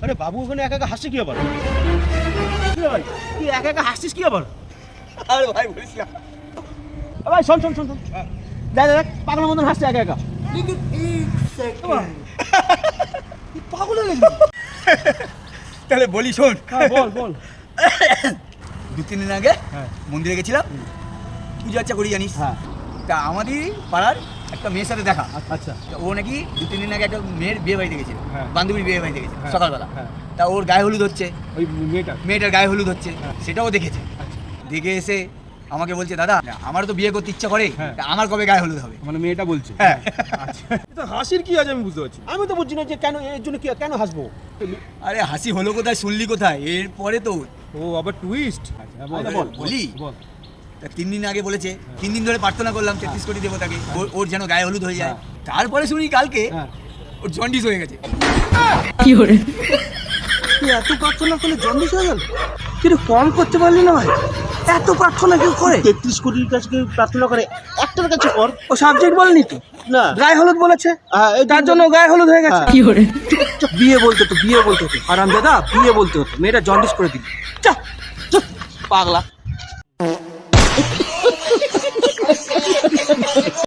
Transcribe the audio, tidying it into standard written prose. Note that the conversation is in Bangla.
আরে বাবু ওখানে একা একা হাসছে কি আবার? তুই একা একা হাসছিস কি আবার? আরে ভাই বলিস না। ভাই শোন শোন শোন শোন, দেখ দেখ পাগলের মতন হাসছে একা একা। পাগল হয়ে গেছিস? তাহলে বলি শোন। হ্যাঁ বল বল। 2-3 দিন আগে হ্যাঁ মন্দিরে গেছিলাম, পুজো আচ্ছা করি জানিস। হ্যাঁ তা আমাদের পাড়ার একটা মেয়ের সাথে দেখা। আচ্ছা তা ও নাকি 2-3 দিন আগে একটা মেয়ের বিয়ে বাড়িতে গেছিল, হ্যাঁ। বান্ধবীর বিয়ে বাড়িতে গেছিল হ্যাঁ। সকালবেলা। হ্যাঁ। তা ওর গায়ে হলুদ হচ্ছে, ওই মেয়েটা। মেয়েটার গায়ে হলুদ হচ্ছে, হ্যাঁ। সেটাও দেখেছে। আচ্ছা দেখে এসে আমাকে বলছে, দাদা আমার তো বিয়ে করতে ইচ্ছা করে, হ্যাঁ। তা আমার কবে গায়ে হলুদ হবে? মানে মেয়েটা বলছে? হ্যাঁ। আচ্ছা এটা হাসির কি আছে আমি বুঝতে পারছি। আমি তো বুঝছি না যে কেন এর জন্য কি কেন হাসবো। আরে হাসি হলো কোথায়, শুনলি কোথায়? এরপরে তো ও আবার টুইস্ট। আচ্ছা বল আরে বল বলি। বল। তা 3 দিন আগে বলেছে, 3 দিন ধরে প্রার্থনা করলাম 33 কোটি দেবতাকে ওর যেন গায়ে হলুদ হয়ে যায়। হ্যাঁ। তারপরে শুনি কালকে হ্যাঁ ওর জন্ডিস হয়ে গেছে। কি করে তুই এত প্রার্থনা করলে জন্ডিস হয়ে গেল? কিন্তু কম করতে পারলি না ভাই, এত প্রার্থনা কেউ করে? 33 কোটির কাছে কেউ প্রার্থনা করে, একটার কাছে কর। ও সাবজেক্ট বলেনি তো, না গায়ে হলুদ বলেছে, এই তার জন্য গায়ে হলুদ হয়ে গেছে। হ্যাঁ। কি করে বিয়ে বলতে হতো, বিয়ে বলতে হতো, আরাম দাদা বিয়ে বলতে হতো, মেয়েটা জন্ডিস করে দিল। চা পাগলা।